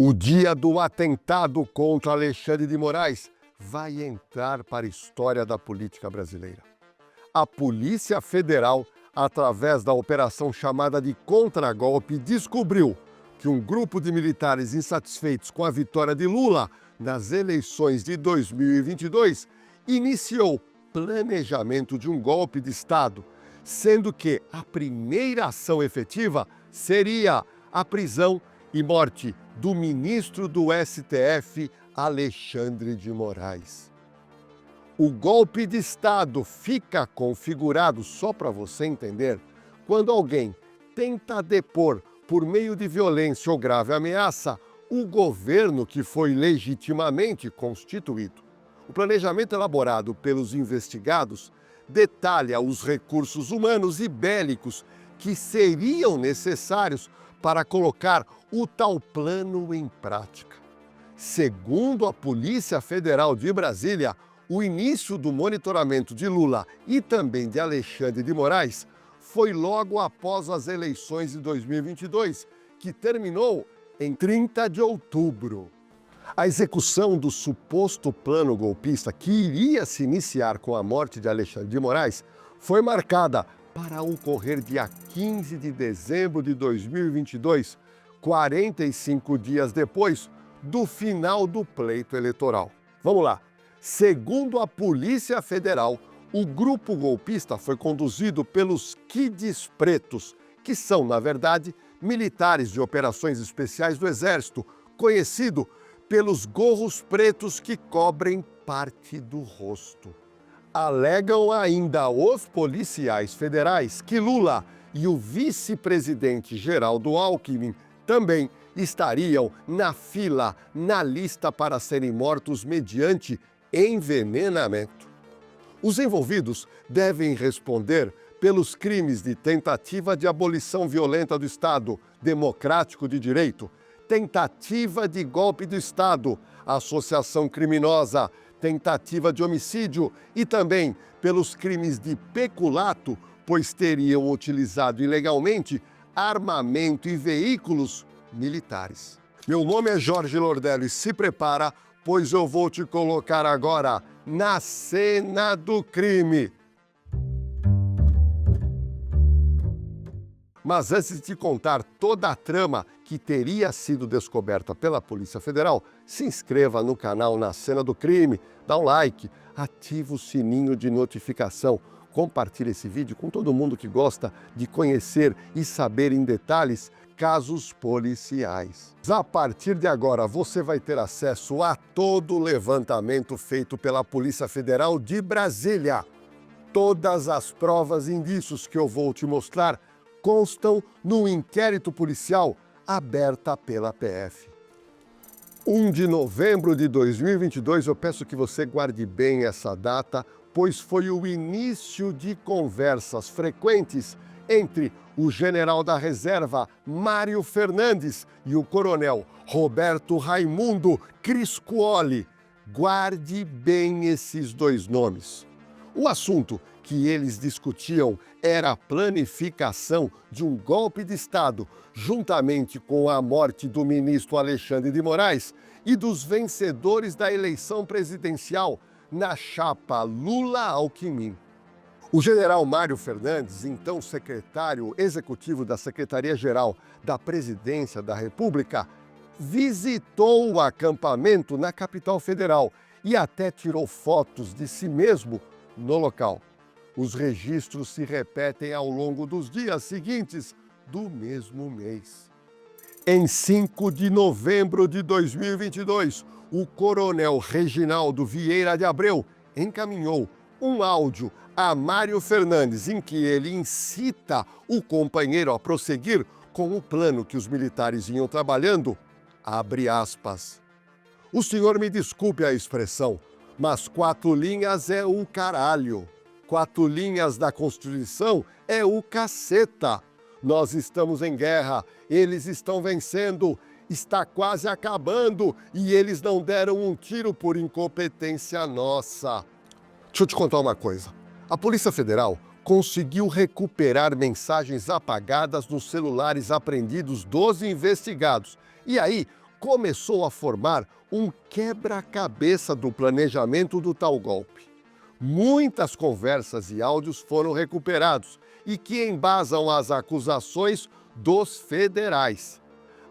O dia do atentado contra Alexandre de Moraes vai entrar para a história da política brasileira. A Polícia Federal, através da operação chamada de contragolpe, descobriu que um grupo de militares insatisfeitos com a vitória de Lula nas eleições de 2022 iniciou planejamento de um golpe de Estado, sendo que a primeira ação efetiva seria a prisão e morte do ministro do STF, Alexandre de Moraes. O golpe de Estado fica configurado, só para você entender, quando alguém tenta depor, por meio de violência ou grave ameaça, o governo que foi legitimamente constituído. O planejamento elaborado pelos investigados detalha os recursos humanos e bélicos que seriam necessários para colocar o tal plano em prática. Segundo a Polícia Federal de Brasília, o início do monitoramento de Lula e também de Alexandre de Moraes foi logo após as eleições de 2022, que terminou em 30 de outubro. A execução do suposto plano golpista que iria se iniciar com a morte de Alexandre de Moraes foi marcada para ocorrer dia 15 de dezembro de 2022, 45 dias depois do final do pleito eleitoral. Vamos lá. Segundo a Polícia Federal, o grupo golpista foi conduzido pelos Kids Pretos, que são, na verdade, militares de operações especiais do Exército, conhecido pelos gorros pretos que cobrem parte do rosto. Alegam ainda os policiais federais que Lula e o vice-presidente Geraldo Alckmin também estariam na fila, na lista para serem mortos mediante envenenamento. Os envolvidos devem responder pelos crimes de tentativa de abolição violenta do Estado Democrático de Direito, tentativa de golpe do Estado, associação criminosa, tentativa de homicídio e também pelos crimes de peculato, pois teriam utilizado ilegalmente armamento e veículos militares. Meu nome é Jorge Lordello e se prepara, pois eu vou te colocar agora na cena do crime. Mas antes de te contar toda a trama que teria sido descoberta pela Polícia Federal, se inscreva no canal Na Cena do Crime, dá um like, ativa o sininho de notificação, compartilhe esse vídeo com todo mundo que gosta de conhecer e saber em detalhes casos policiais. A partir de agora, você vai ter acesso a todo o levantamento feito pela Polícia Federal de Brasília. Todas as provas e indícios que eu vou te mostrar constam no inquérito policial aberta pela PF. 1 de novembro de 2022, eu peço que você guarde bem essa data, pois foi o início de conversas frequentes entre o general da reserva Mário Fernandes e o coronel Roberto Raimundo Criscuoli. Guarde bem esses dois nomes. O assunto que eles discutiam era a planificação de um golpe de Estado, juntamente com a morte do ministro Alexandre de Moraes e dos vencedores da eleição presidencial na chapa Lula-Alckmin. O general Mário Fernandes, então secretário executivo da Secretaria-Geral da Presidência da República, visitou o acampamento na capital federal e até tirou fotos de si mesmo no local. Os registros se repetem ao longo dos dias seguintes do mesmo mês. Em 5 de novembro de 2022, o coronel Reginaldo Vieira de Abreu encaminhou um áudio a Mário Fernandes em que ele incita o companheiro a prosseguir com o plano que os militares iam trabalhando, abre aspas. O senhor me desculpe a expressão, mas 4 linhas é o caralho. 4 linhas da Constituição é o caceta. Nós estamos em guerra, eles estão vencendo, está quase acabando e eles não deram um tiro por incompetência nossa. Deixa eu te contar uma coisa. A Polícia Federal conseguiu recuperar mensagens apagadas nos celulares apreendidos dos investigados. E aí, começou a formar um quebra-cabeça do planejamento do tal golpe. Muitas conversas e áudios foram recuperados e que embasam as acusações dos federais.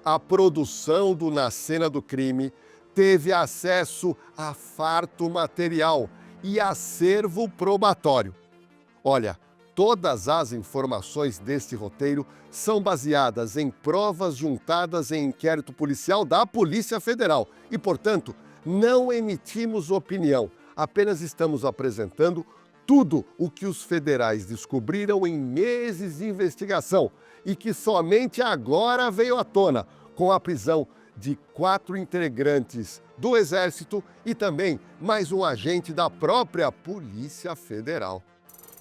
A produção na cena do crime teve acesso a farto material e acervo probatório. Olha, todas as informações deste roteiro são baseadas em provas juntadas em inquérito policial da Polícia Federal e, portanto, não emitimos opinião, apenas estamos apresentando tudo o que os federais descobriram em meses de investigação e que somente agora veio à tona, com a prisão de 4 integrantes do Exército e também mais um agente da própria Polícia Federal.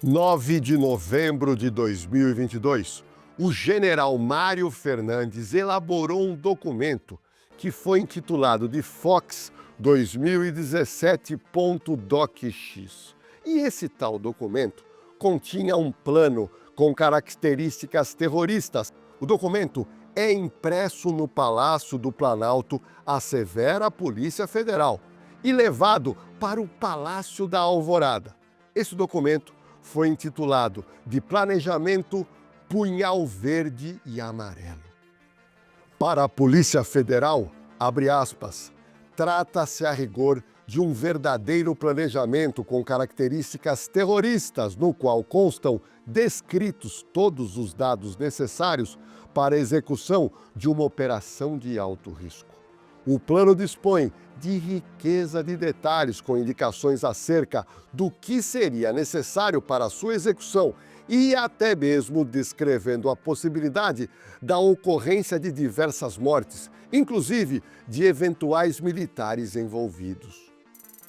9 de novembro de 2022, o general Mário Fernandes elaborou um documento que foi intitulado de Fox 2017.docx. E esse tal documento continha um plano com características terroristas. O documento é impresso no Palácio do Planalto, a severa Polícia Federal, e levado para o Palácio da Alvorada. Esse documento foi intitulado de Planejamento Punhal Verde e Amarelo. Para a Polícia Federal, abre aspas, trata-se a rigor de um verdadeiro planejamento com características terroristas, no qual constam descritos todos os dados necessários para a execução de uma operação de alto risco. O plano dispõe de riqueza de detalhes com indicações acerca do que seria necessário para a sua execução e até mesmo descrevendo a possibilidade da ocorrência de diversas mortes, inclusive de eventuais militares envolvidos.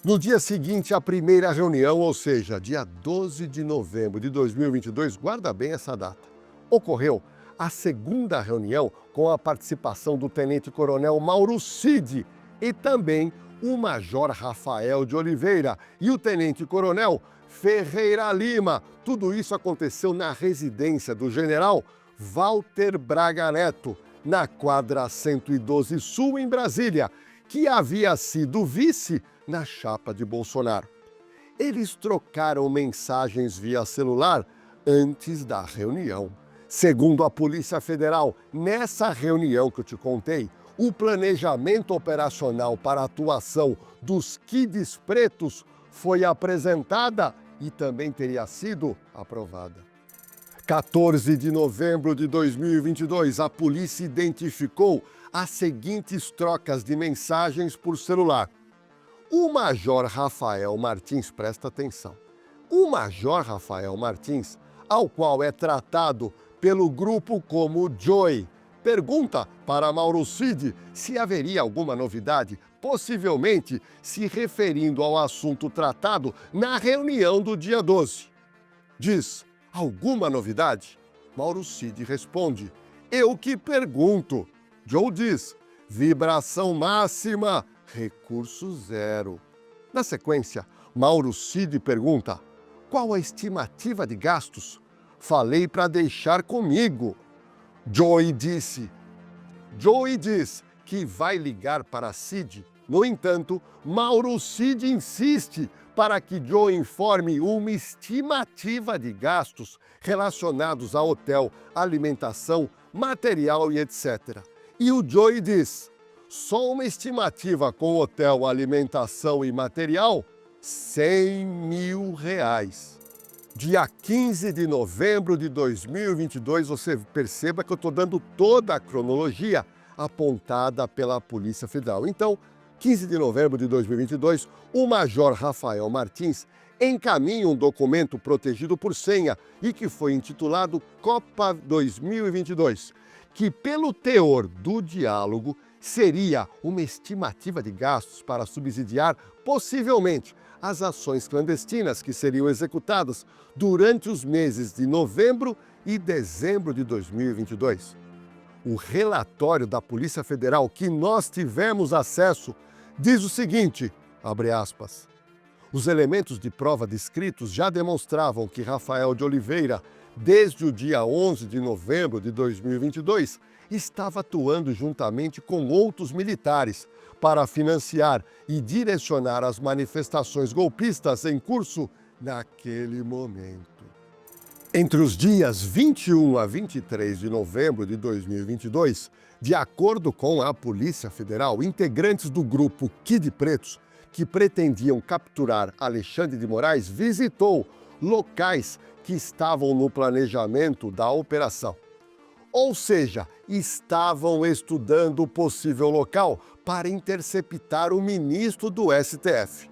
No dia seguinte à primeira reunião, ou seja, dia 12 de novembro de 2022, guarda bem essa data, ocorreu a segunda reunião com a participação do tenente-coronel Mauro Cid e também o major Rafael de Oliveira e o tenente-coronel Ferreira Lima. Tudo isso aconteceu na residência do general Walter Braga Neto, na quadra 112 Sul, em Brasília, que havia sido vice na chapa de Bolsonaro. Eles trocaram mensagens via celular antes da reunião. Segundo a Polícia Federal, nessa reunião que eu te contei, o planejamento operacional para a atuação dos Kids Pretos foi apresentada e também teria sido aprovada. 14 de novembro de 2022, a polícia identificou as seguintes trocas de mensagens por celular. O Major Rafael Martins, presta atenção, o Major Rafael Martins, ao qual é tratado pelo grupo como Joey, pergunta para Mauro Cid se haveria alguma novidade, possivelmente se referindo ao assunto tratado na reunião do dia 12. Diz, alguma novidade? Mauro Cid responde, eu que pergunto. Joe diz, vibração máxima, recurso zero. Na sequência, Mauro Cid pergunta, qual a estimativa de gastos? Falei para deixar comigo. Joey diz que vai ligar para Cid. No entanto, Mauro Cid insiste para que Joey informe uma estimativa de gastos relacionados a hotel, alimentação, material e etc. E o Joey diz, só uma estimativa com hotel, alimentação e material, R$100 mil. Dia 15 de novembro de 2022, você perceba que eu estou dando toda a cronologia apontada pela Polícia Federal. Então, 15 de novembro de 2022, o Major Rafael Martins encaminha um documento protegido por senha e que foi intitulado Copa 2022, que pelo teor do diálogo seria uma estimativa de gastos para subsidiar, possivelmente, as ações clandestinas que seriam executadas durante os meses de novembro e dezembro de 2022. O relatório da Polícia Federal que nós tivemos acesso diz o seguinte, abre aspas, os elementos de prova descritos já demonstravam que Rafael de Oliveira, desde o dia 11 de novembro de 2022, estava atuando juntamente com outros militares para financiar e direcionar as manifestações golpistas em curso naquele momento. Entre os dias 21 a 23 de novembro de 2022, de acordo com a Polícia Federal, integrantes do grupo Kid Pretos, que pretendiam capturar Alexandre de Moraes, visitou locais que estavam no planejamento da operação. Ou seja, estavam estudando o possível local para interceptar o ministro do STF.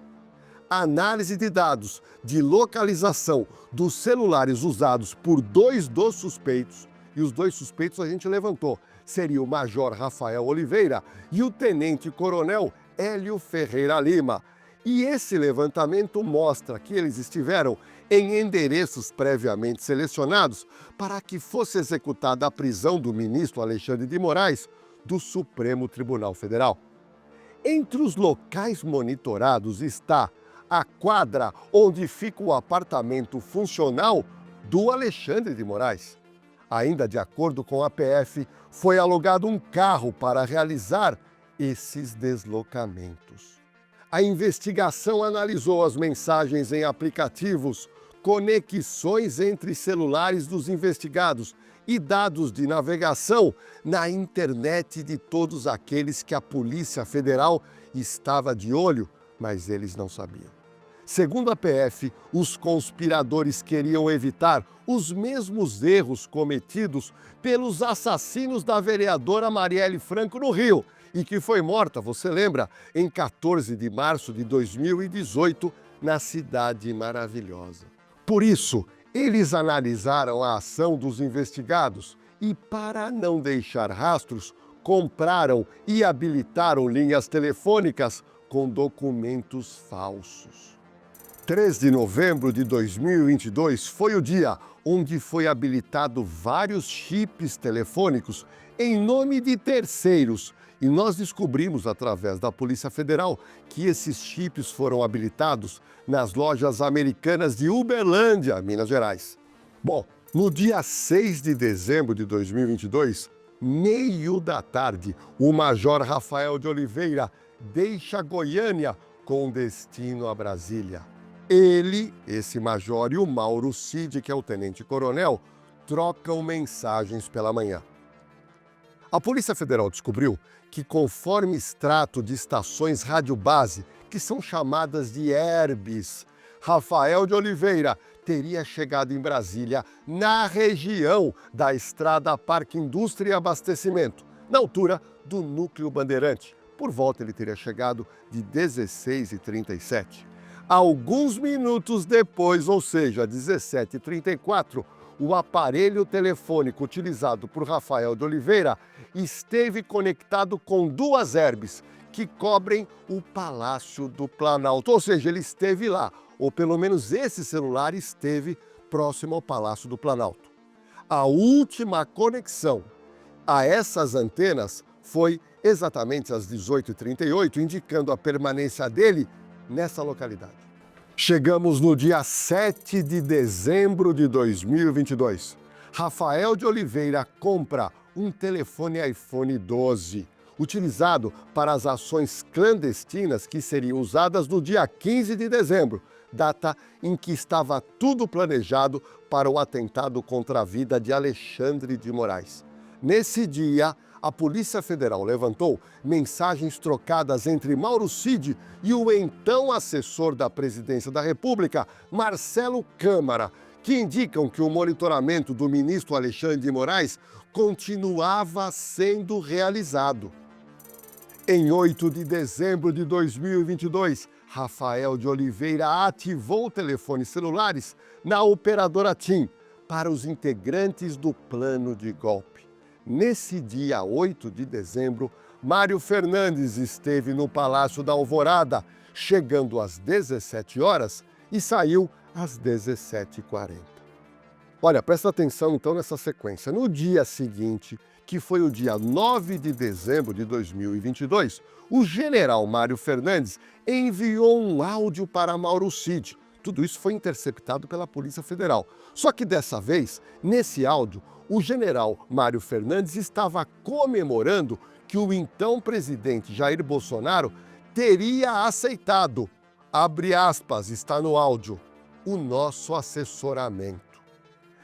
A análise de dados de localização dos celulares usados por dois dos suspeitos, e os dois suspeitos a gente levantou, seria o Major Rafael Oliveira e o Tenente-Coronel Hélio Ferreira Lima. E esse levantamento mostra que eles estiveram em endereços previamente selecionados para que fosse executada a prisão do ministro Alexandre de Moraes do Supremo Tribunal Federal. Entre os locais monitorados está a quadra onde fica o apartamento funcional do Alexandre de Moraes. Ainda de acordo com a PF, foi alugado um carro para realizar esses deslocamentos. A investigação analisou as mensagens em aplicativos, conexões entre celulares dos investigados e dados de navegação na internet de todos aqueles que a Polícia Federal estava de olho, mas eles não sabiam. Segundo a PF, os conspiradores queriam evitar os mesmos erros cometidos pelos assassinos da vereadora Marielle Franco no Rio, e que foi morta, você lembra, em 14 de março de 2018, na Cidade Maravilhosa. Por isso, eles analisaram a ação dos investigados e, para não deixar rastros, compraram e habilitaram linhas telefônicas com documentos falsos. 3 de novembro de 2022 foi o dia onde foi habilitado vários chips telefônicos em nome de terceiros. E nós descobrimos, através da Polícia Federal, que esses chips foram habilitados nas lojas Americanas de Uberlândia, Minas Gerais. Bom, no dia 6 de dezembro de 2022, meio da tarde, o Major Rafael de Oliveira deixa Goiânia com destino a Brasília. Ele, esse major, e o Mauro Cid, que é o tenente-coronel, trocam mensagens pela manhã. A Polícia Federal descobriu que, conforme extrato de estações rádio-base, que são chamadas de ERBs, Rafael de Oliveira teria chegado em Brasília na região da Estrada Parque Indústria e Abastecimento, na altura do Núcleo Bandeirante. Por volta ele teria chegado de 16h37. Alguns minutos depois, ou seja, 17h34, o aparelho telefônico utilizado por Rafael de Oliveira esteve conectado com duas ERBs que cobrem o Palácio do Planalto. Ou seja, ele esteve lá, ou pelo menos esse celular esteve próximo ao Palácio do Planalto. A última conexão a essas antenas foi exatamente às 18h38, indicando a permanência dele nessa localidade. Chegamos no dia 7 de dezembro de 2022. Rafael de Oliveira compra um telefone iPhone 12, utilizado para as ações clandestinas que seriam usadas no dia 15 de dezembro, data em que estava tudo planejado para o atentado contra a vida de Alexandre de Moraes. Nesse dia, a Polícia Federal levantou mensagens trocadas entre Mauro Cid e o então assessor da Presidência da República, Marcelo Câmara, que indicam que o monitoramento do ministro Alexandre de Moraes continuava sendo realizado. Em 8 de dezembro de 2022, Rafael de Oliveira ativou telefones celulares na operadora TIM para os integrantes do plano de golpe. Nesse dia 8 de dezembro, Mário Fernandes esteve no Palácio da Alvorada, chegando às 17 horas e saiu às 17h40. Olha, presta atenção então nessa sequência. No dia seguinte, que foi o dia 9 de dezembro de 2022, o general Mário Fernandes enviou um áudio para Mauro Cid. Tudo isso foi interceptado pela Polícia Federal. Só que dessa vez, nesse áudio, o general Mário Fernandes estava comemorando que o então presidente Jair Bolsonaro teria aceitado, abre aspas, está no áudio, o nosso assessoramento.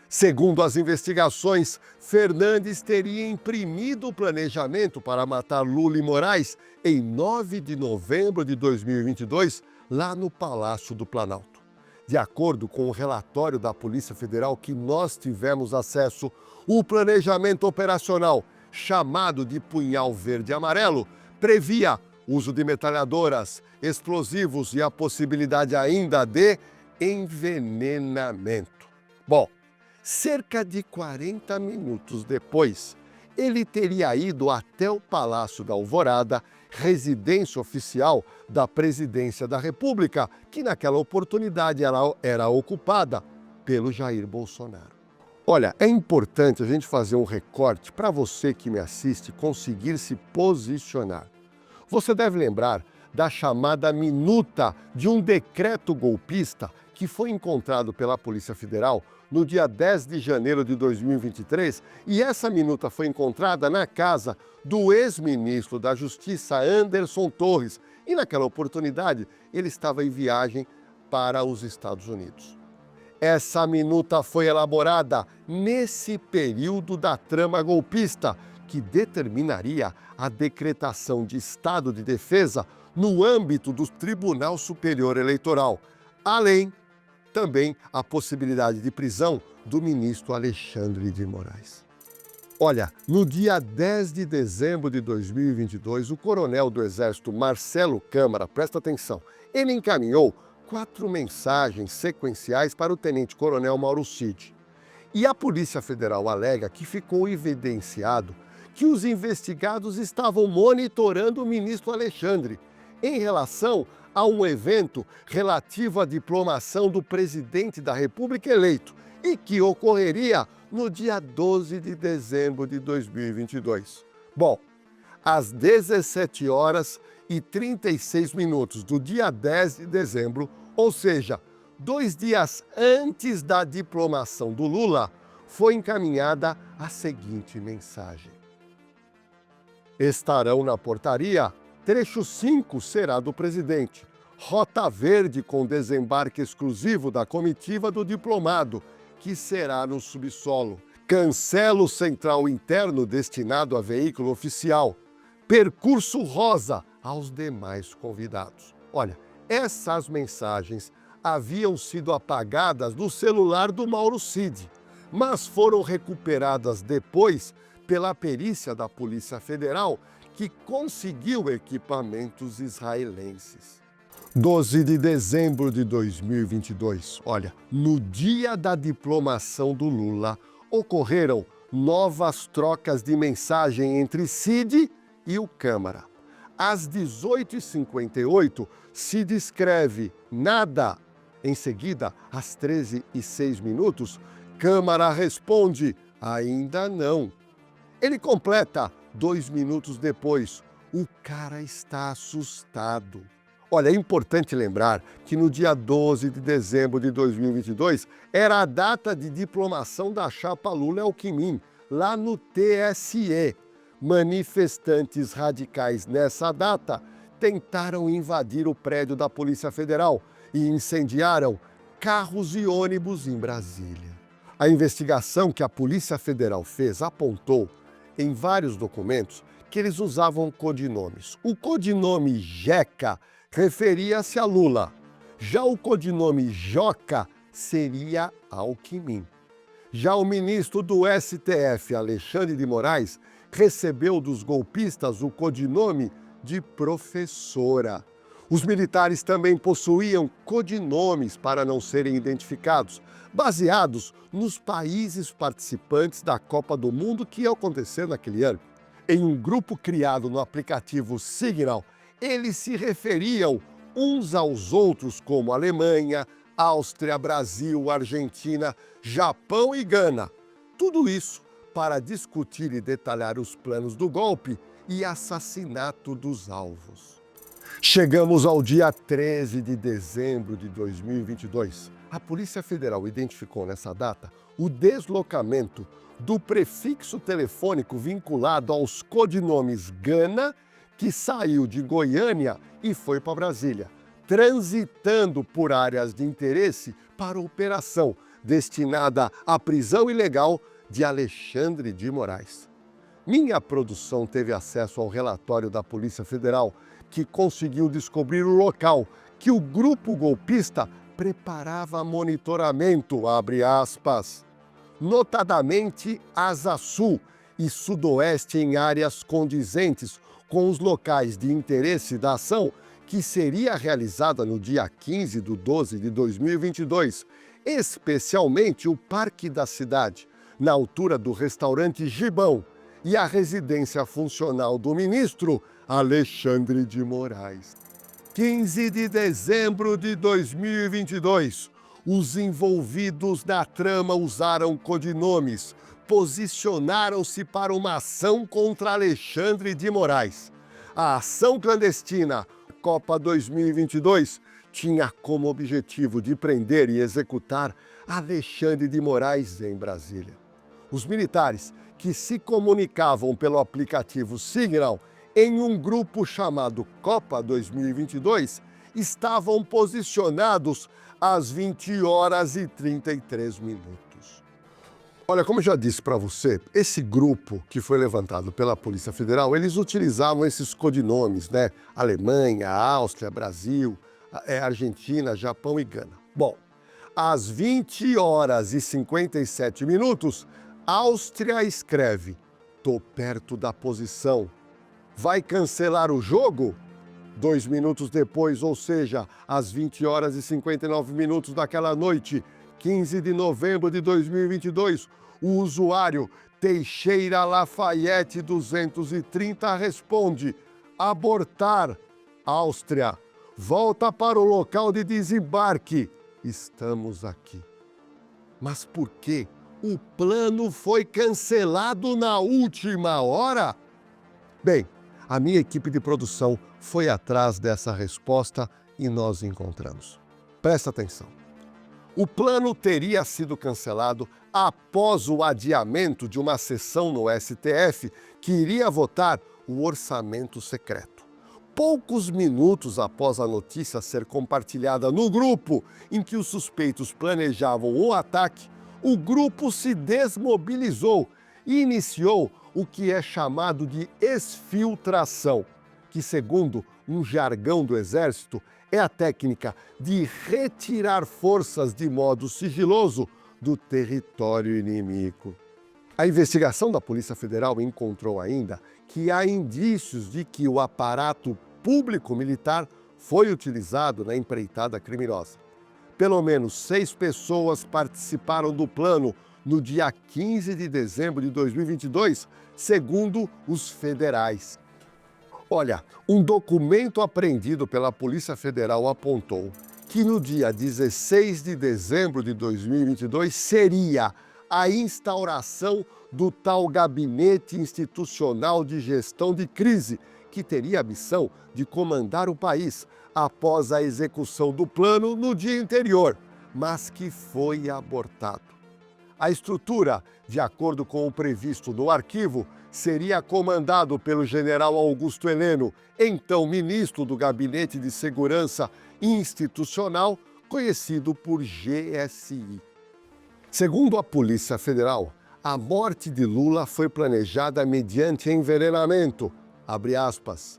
Segundo as investigações, Fernandes teria imprimido o planejamento para matar Lula e Moraes em 9 de novembro de 2022, lá no Palácio do Planalto. De acordo com o relatório da Polícia Federal que nós tivemos acesso, o planejamento operacional, chamado de Punhal Verde e Amarelo, previa uso de metralhadoras, explosivos e a possibilidade ainda de envenenamento. Bom, cerca de 40 minutos depois, ele teria ido até o Palácio da Alvorada, residência oficial da Presidência da República, que naquela oportunidade era ocupada pelo Jair Bolsonaro. Olha, é importante a gente fazer um recorte para você que me assiste conseguir se posicionar. Você deve lembrar da chamada minuta de um decreto golpista que foi encontrado pela Polícia Federal no dia 10 de janeiro de 2023, e essa minuta foi encontrada na casa do ex-ministro da Justiça, Anderson Torres, e naquela oportunidade ele estava em viagem para os Estados Unidos. Essa minuta foi elaborada nesse período da trama golpista, que determinaria a decretação de estado de defesa no âmbito do Tribunal Superior Eleitoral, além também a possibilidade de prisão do ministro Alexandre de Moraes. Olha, no dia 10 de dezembro de 2022, o coronel do Exército Marcelo Câmara, presta atenção, ele encaminhou 4 mensagens sequenciais para o tenente-coronel Mauro Cid. E a Polícia Federal alega que ficou evidenciado que os investigados estavam monitorando o ministro Alexandre em relação a um evento relativo à diplomação do presidente da República eleito e que ocorreria no dia 12 de dezembro de 2022. Bom, às 17 horas e 36 minutos do dia 10 de dezembro, ou seja, 2 dias antes da diplomação do Lula, foi encaminhada a seguinte mensagem: estarão na portaria. Trecho 5 será do presidente. Rota Verde com desembarque exclusivo da comitiva do diplomado, que será no subsolo. Cancelo central interno destinado a veículo oficial. Percurso rosa aos demais convidados. Olha, essas mensagens haviam sido apagadas do celular do Mauro Cid, mas foram recuperadas depois pela perícia da Polícia Federal, que conseguiu equipamentos israelenses. 12 de dezembro de 2022, olha, no dia da diplomação do Lula, ocorreram novas trocas de mensagem entre Cid e o Câmara. Às 18h58, Cid escreve nada. Em seguida, às 13h06, Câmara responde ainda não. Ele completa 2 minutos depois, o cara está assustado. Olha, é importante lembrar que no dia 12 de dezembro de 2022 era a data de diplomação da chapa Lula-Alckmin, lá no TSE. Manifestantes radicais nessa data tentaram invadir o prédio da Polícia Federal e incendiaram carros e ônibus em Brasília. A investigação que a Polícia Federal fez apontou em vários documentos que eles usavam codinomes. O codinome Jeca referia-se a Lula. Já o codinome Joca seria Alckmin. Já o ministro do STF, Alexandre de Moraes, recebeu dos golpistas o codinome de professora. Os militares também possuíam codinomes para não serem identificados, baseados nos países participantes da Copa do Mundo que ia acontecer naquele ano. Em um grupo criado no aplicativo Signal, eles se referiam uns aos outros como Alemanha, Áustria, Brasil, Argentina, Japão e Gana. Tudo isso para discutir e detalhar os planos do golpe e assassinato dos alvos. Chegamos ao dia 13 de dezembro de 2022. A Polícia Federal identificou nessa data o deslocamento do prefixo telefônico vinculado aos codinomes Gana, que saiu de Goiânia e foi para Brasília, transitando por áreas de interesse para a operação destinada à prisão ilegal de Alexandre de Moraes. Minha produção teve acesso ao relatório da Polícia Federal, que conseguiu descobrir o local que o grupo golpista preparava monitoramento, abre aspas, notadamente Asa Sul e Sudoeste em áreas condizentes com os locais de interesse da ação, que seria realizada no dia 15/12 de 2022, especialmente o Parque da Cidade, na altura do restaurante Gibão, e a residência funcional do ministro Alexandre de Moraes. 15 de dezembro de 2022, os envolvidos na trama usaram codinomes, posicionaram-se para uma ação contra Alexandre de Moraes. A ação clandestina Copa 2022 tinha como objetivo de prender e executar Alexandre de Moraes em Brasília. Os militares, que se comunicavam pelo aplicativo Signal em um grupo chamado Copa 2022, estavam posicionados às 20h33. Olha, como eu já disse para você, esse grupo que foi levantado pela Polícia Federal, eles utilizavam esses codinomes, né? Alemanha, Áustria, Brasil, Argentina, Japão e Gana. Bom, às 20h57, Áustria escreve: "Tô perto da posição. Vai cancelar o jogo?" 2 minutos depois, ou seja, às 20h59 daquela noite, 15 de novembro de 2022, o usuário Teixeira Lafayette 230 responde: "Abortar. Áustria. Volta para o local de desembarque. Estamos aqui." Mas por quê? O plano foi cancelado na última hora? Bem, a minha equipe de produção foi atrás dessa resposta e nós encontramos. Presta atenção. O plano teria sido cancelado após o adiamento de uma sessão no STF que iria votar o orçamento secreto. Poucos minutos após a notícia ser compartilhada no grupo em que os suspeitos planejavam o ataque, o grupo se desmobilizou e iniciou o que é chamado de exfiltração, que, segundo um jargão do Exército, é a técnica de retirar forças de modo sigiloso do território inimigo. A investigação da Polícia Federal encontrou ainda que há indícios de que o aparato público-militar foi utilizado na empreitada criminosa. Pelo menos 6 pessoas participaram do plano no dia 15 de dezembro de 2022, segundo os federais. Olha, um documento apreendido pela Polícia Federal apontou que no dia 16 de dezembro de 2022 seria a instauração do tal Gabinete Institucional de Gestão de Crise, que teria a missão de comandar o país após a execução do plano no dia anterior, mas que foi abortado. A estrutura, de acordo com o previsto no arquivo, seria comandado pelo general Augusto Heleno, então ministro do Gabinete de Segurança Institucional, conhecido por GSI. Segundo a Polícia Federal, a morte de Lula foi planejada mediante envenenamento, abre aspas.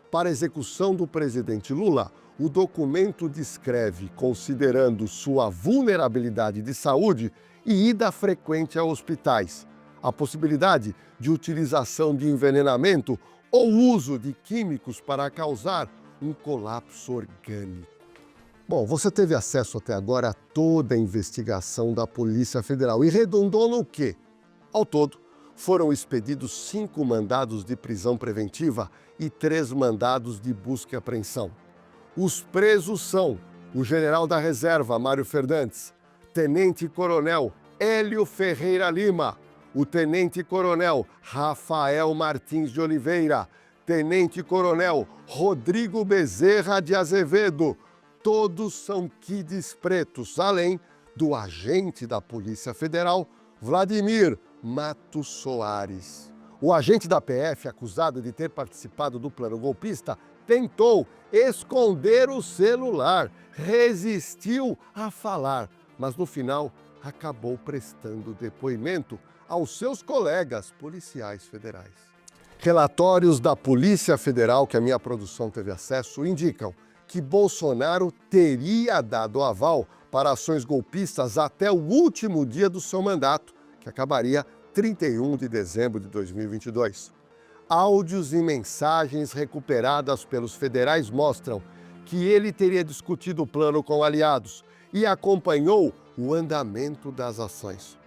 Para a execução do presidente Lula, o documento descreve, considerando sua vulnerabilidade de saúde e ida frequente a hospitais, a possibilidade de utilização de envenenamento ou uso de químicos para causar um colapso orgânico. Bom, você teve acesso até agora a toda a investigação da Polícia Federal e redundou no quê? Ao todo, foram expedidos 5 mandados de prisão preventiva e 3 mandados de busca e apreensão. Os presos são o general da reserva, Mário Fernandes, tenente-coronel Hélio Ferreira Lima, o tenente-coronel Rafael Martins de Oliveira, tenente-coronel Rodrigo Bezerra de Azevedo, todos são kids pretos, além do agente da Polícia Federal, Vladimir Matos Soares. O agente da PF, acusado de ter participado do plano golpista, tentou esconder o celular, resistiu a falar, mas no final acabou prestando depoimento aos seus colegas policiais federais. Relatórios da Polícia Federal que a minha produção teve acesso indicam que Bolsonaro teria dado aval para ações golpistas até o último dia do seu mandato, que acabaria 31 de dezembro de 2022. Áudios e mensagens recuperadas pelos federais mostram que ele teria discutido o plano com aliados e acompanhou o andamento das ações.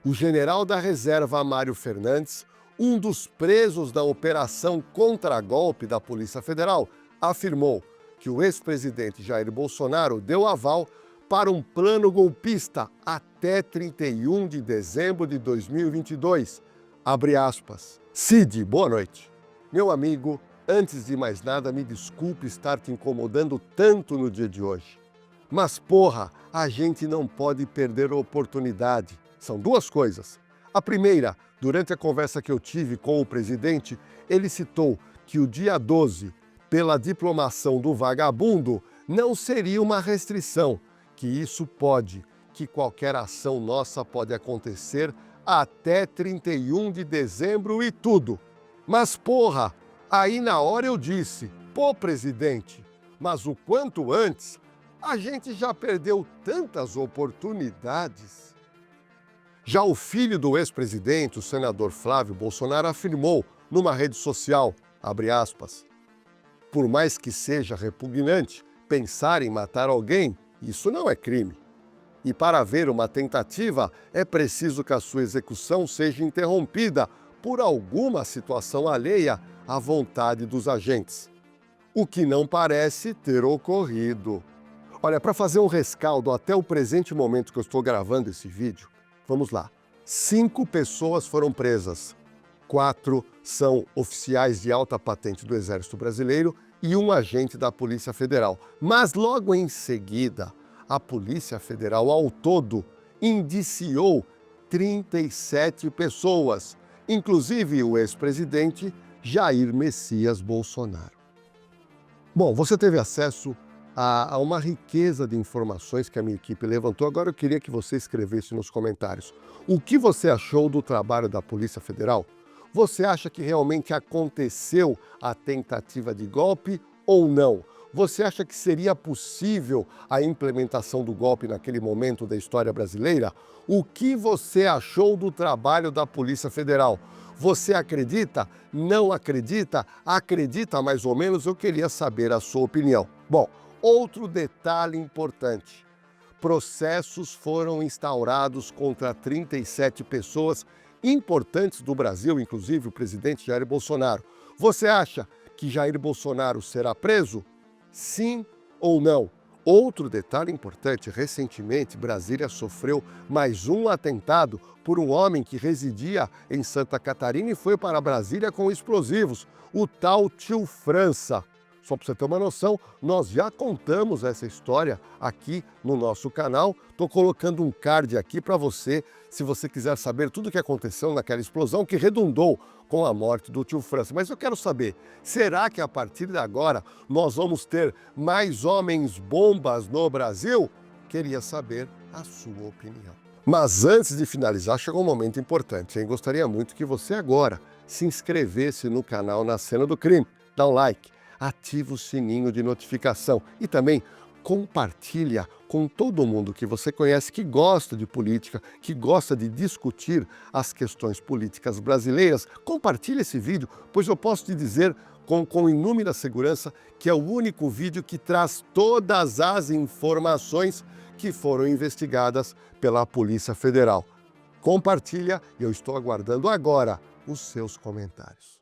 O general da reserva Mário Fernandes, um dos presos da operação contra-golpe da Polícia Federal, afirmou que o ex-presidente Jair Bolsonaro deu aval para um plano golpista até 31 de dezembro de 2022. Abre aspas. Cid, boa noite. Meu amigo, antes de mais nada, me desculpe estar te incomodando tanto no dia de hoje. Mas, porra, a gente não pode perder a oportunidade. São duas coisas. A primeira, durante a conversa que eu tive com o presidente, ele citou que o dia 12, pela diplomação do vagabundo, não seria uma restrição, que isso pode, que qualquer ação nossa pode acontecer até 31 de dezembro e tudo. Mas porra, aí na hora eu disse, pô presidente, mas o quanto antes, a gente já perdeu tantas oportunidades. Já o filho do ex-presidente, o senador Flávio Bolsonaro, afirmou numa rede social, abre aspas, por mais que seja repugnante pensar em matar alguém, isso não é crime. E para haver uma tentativa, é preciso que a sua execução seja interrompida por alguma situação alheia à vontade dos agentes. O que não parece ter ocorrido. Olha, para fazer um rescaldo até o presente momento que eu estou gravando esse vídeo, vamos lá. 5 pessoas foram presas. 4 são oficiais de alta patente do Exército Brasileiro e um agente da Polícia Federal. Mas logo em seguida, a Polícia Federal, ao todo, indiciou 37 pessoas, inclusive o ex-presidente Jair Messias Bolsonaro. Bom, você teve acesso a uma riqueza de informações que a minha equipe levantou. Agora eu queria que você escrevesse nos comentários o que você achou do trabalho da Polícia Federal. Você acha que realmente aconteceu a tentativa de golpe ou não? Você acha que seria possível a implementação do golpe naquele momento da história brasileira? O que você achou do trabalho da Polícia Federal? Você acredita? Não acredita? Acredita mais ou menos? Eu queria saber a sua opinião. Bom, outro detalhe importante. Processos foram instaurados contra 37 pessoas importantes do Brasil, inclusive o presidente Jair Bolsonaro. Você acha que Jair Bolsonaro será preso? Sim ou não? Outro detalhe importante, recentemente Brasília sofreu mais um atentado por um homem que residia em Santa Catarina e foi para Brasília com explosivos, o tal Tio França. Só para você ter uma noção, nós já contamos essa história aqui no nosso canal. Estou colocando um card aqui para você, se você quiser saber tudo o que aconteceu naquela explosão que redundou com a morte do Tio França. Mas eu quero saber, será que a partir de agora nós vamos ter mais homens-bombas no Brasil? Queria saber a sua opinião. Mas antes de finalizar, chegou um momento importante, hein? Gostaria muito que você agora se inscrevesse no canal Na Cena do Crime. Dá um like. Ativa o sininho de notificação e também compartilha com todo mundo que você conhece que gosta de política, que gosta de discutir as questões políticas brasileiras. Compartilha esse vídeo, pois eu posso te dizer com inúmera segurança que é o único vídeo que traz todas as informações que foram investigadas pela Polícia Federal. Compartilha e eu estou aguardando agora os seus comentários.